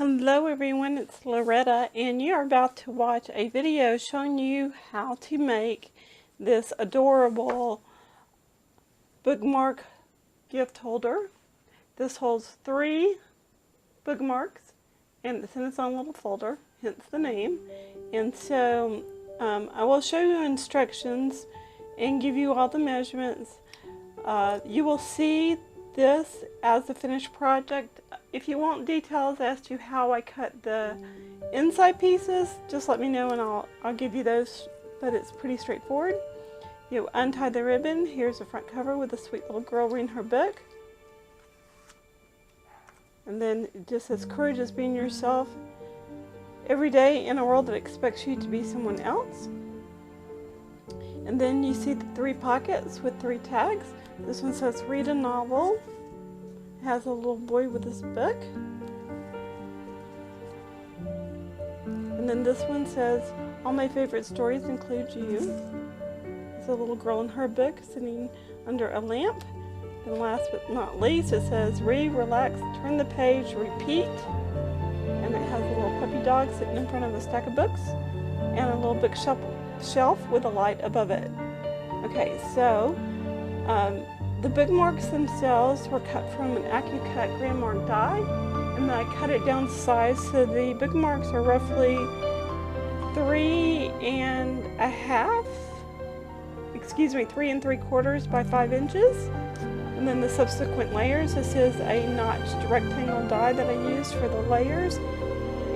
Hello everyone, it's Loretta, and you are about to watch a video showing you how to make this adorable bookmark gift holder. This holds 3 bookmarks and it's in its own little folder, hence the name. And so I will show you instructions and give you all the measurements. You will see this as a finished project. If you want details as to how I cut the inside pieces, just let me know and I'll give you those, but it's pretty straightforward. You untie the ribbon. Here's the front cover with a sweet little girl reading her book. And then it just says, "Courage is being yourself every day in a world that expects you to be someone else." And then you see the 3 pockets with 3 tags. This one says, "Read a novel." It has a little boy with his book. And then this one says, "All my favorite stories include you." It's a little girl in her book sitting under a lamp. And last but not least, it says, "Read, relax, turn the page, repeat." And it has a little puppy dog sitting in front of a stack of books and a little bookshelf with a light above it. Okay, so the bookmarks themselves were cut from an AccuCut grand mark die, and then I cut it down to size, so the bookmarks are roughly 3 3¾ by 5 inches. And then the subsequent layers, this is a notched rectangle die that I used for the layers.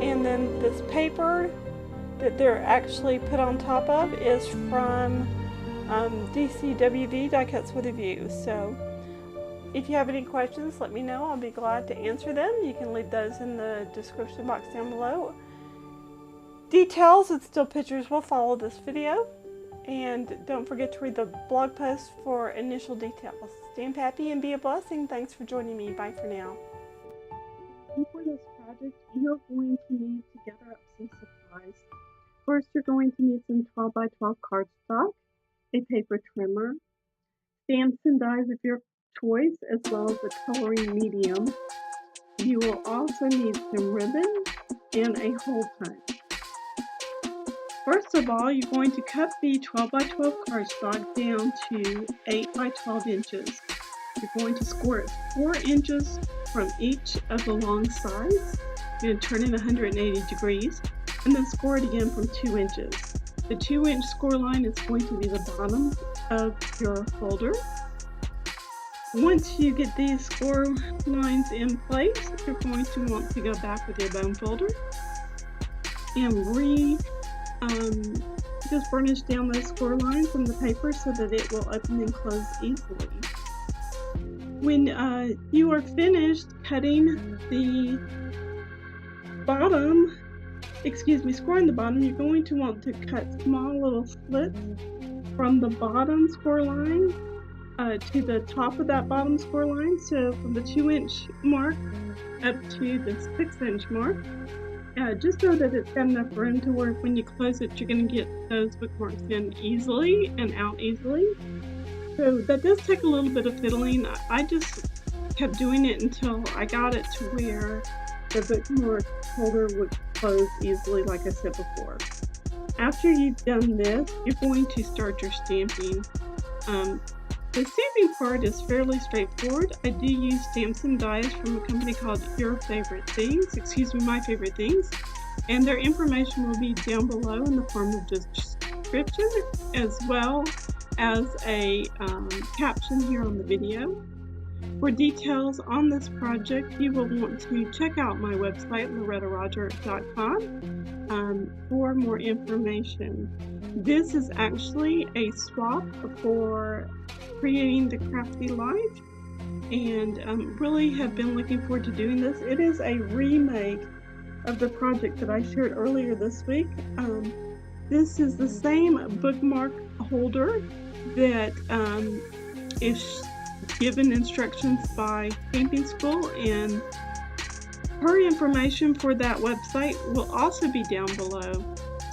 And then this paper that they're actually put on top of is from DCWV, Die Cuts with a View. So if you have any questions, let me know. I'll be glad to answer them. You can leave those in the description box down below. Details and still pictures will follow this video. And don't forget to read the blog post for initial details. Stay happy and be a blessing. Thanks for joining me. Bye for now. For this project, you're going to need to gather up some supplies. First, you're going to need some 12 by 12 cardstock, a paper trimmer, stamps and dies of your choice, as well as a coloring medium. You will also need some ribbon and a hole punch. First of all, you're going to cut the 12 by 12 cardstock down to 8 by 12 inches. You're going to score it 4 inches from each of the long sides. You're going to turn it 180 degrees and then score it again from 2 inches. The 2-inch score line is going to be the bottom of your folder. Once you get these score lines in place, you're going to want to go back with your bone folder and just burnish down those score lines on the paper so that it will open and close easily. When you are finished cutting the bottom, scoring the bottom, you're going to want to cut small little slits from the bottom score line to the top of that bottom score line. So from the 2-inch mark up to the 6-inch mark. Just so that it's got enough room to where when you close it, you're going to get those bookmarks in easily and out easily. So that does take a little bit of fiddling. I just kept doing it until I got it to where the bookmark holder would close easily, like I said before. After you've done this, you're going to start your stamping. The stamping part is fairly straightforward. I do use stamps and dies from a company called My Favorite Things, and their information will be down below in the form of description, as well as a caption here on the video. For details on this project, you will want to check out my website, lorettaroger.com, for more information. This is actually a swap for creating the crafty life, and really have been looking forward to doing this. It is a remake of the project that I shared earlier this week. This is the same bookmark holder that is given instructions by Camping School, and her information for that website will also be down below.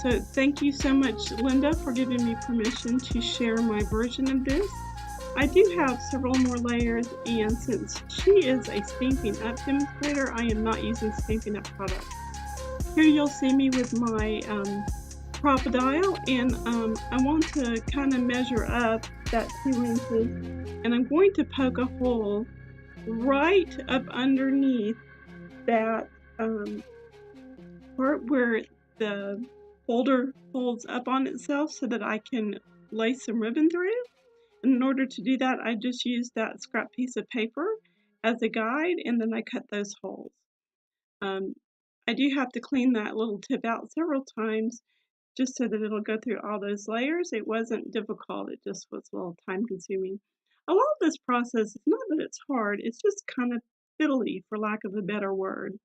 So thank you so much, Linda, for giving me permission to share my version of this. I do have several more layers, and since she is a Stampin' Up! Demonstrator, I am not using Stampin' Up! Products. Here you'll see me with my crocodile, and I want to kind of measure up that 2 inches, and I'm going to poke a hole right up underneath that part where the folder folds up on itself so that I can lace some ribbon through. And in order to do that, I just use that scrap piece of paper as a guide, and then I cut those holes. I do have to clean that little tip out several times just so that it'll go through all those layers. It wasn't difficult, it just was a little time consuming. A lot of this process is not that it's hard, it's just kind of fiddly, for lack of a better word.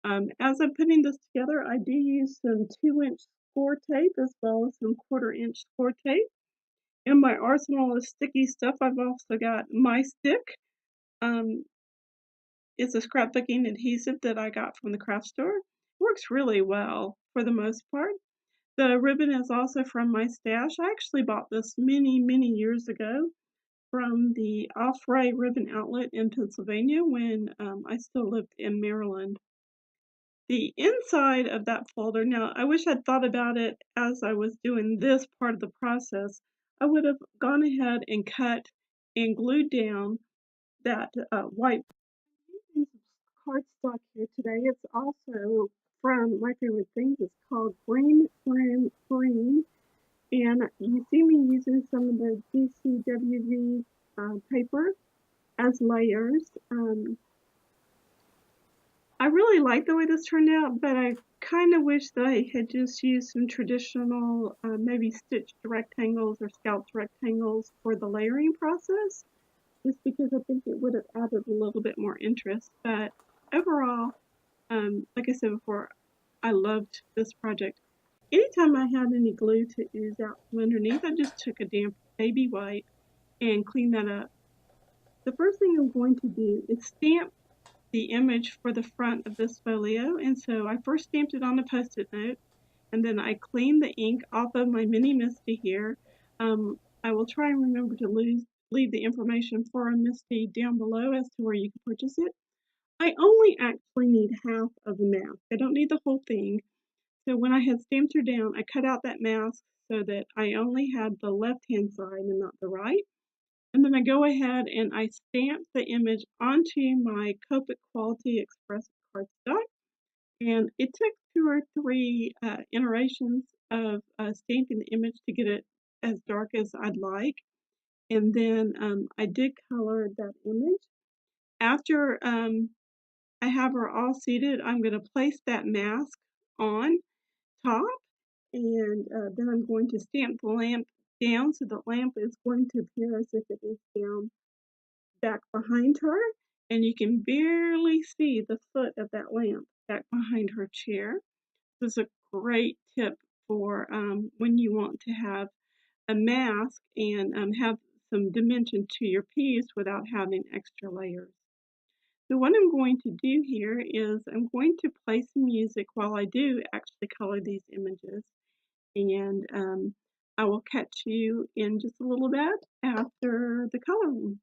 As I'm putting this together, I do use some 2-inch score tape as well as some 1/4-inch score tape. In my arsenal of sticky stuff, I've also got My Stick. It's a scrapbooking adhesive that I got from the craft store. It works really well for the most part. The ribbon is also from my stash. I actually bought this many, many years ago from the Off-Ray Ribbon Outlet in Pennsylvania when I still lived in Maryland. The inside of that folder, now I wish I'd thought about it as I was doing this part of the process. I would have gone ahead and cut and glued down that white cardstock here today. It's also from my favorite things. It's called Green Friend Green. And you see me using some of the GCWV paper as layers. I really like the way this turned out, but I kind of wish that I had just used some traditional, maybe stitched rectangles or scalloped rectangles for the layering process, just because I think it would have added a little bit more interest. But overall, like I said before, I loved this project. Anytime I had any glue to ooze out from underneath, I just took a damp baby wipe and cleaned that up. The first thing I'm going to do is stamp the image for the front of this folio, and so I first stamped it on a post-it note, and then I cleaned the ink off of my mini Misty here. I will try and remember to leave the information for a Misty down below as to where you can purchase it. I only actually need half of a mask. I don't need the whole thing. So when I had stamped her down, I cut out that mask so that I only had the left-hand side and not the right. And then I go ahead and I stamp the image onto my Copic Quality Express cardstock. And it took 2 or 3 iterations of stamping the image to get it as dark as I'd like. And then I did color that image. After I have her all seated, I'm going to place that mask on top, and then I'm going to stamp the lamp down so the lamp is going to appear as if it is down back behind her, and you can barely see the foot of that lamp back behind her chair. This is a great tip for when you want to have a mask and have some dimension to your piece without having extra layers. So what I'm going to do here is I'm going to play some music while I do actually color these images, and I will catch you in just a little bit after the coloring.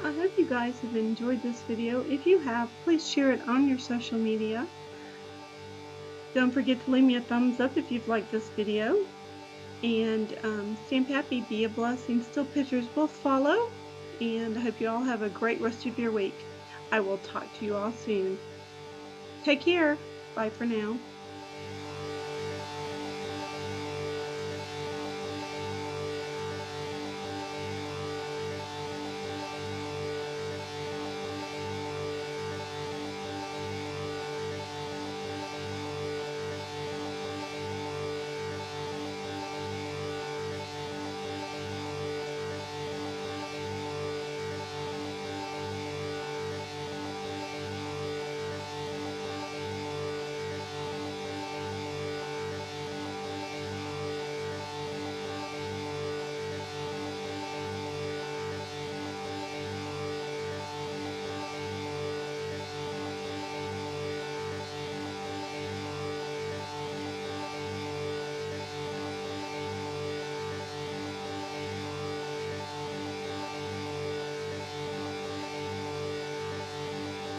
I hope you guys have enjoyed this video. If you have, please share it on your social media. Don't forget to leave me a thumbs up if you've liked this video. And stamp happy, be a blessing. Still pictures will follow. And I hope you all have a great rest of your week. I will talk to you all soon. Take care. Bye for now.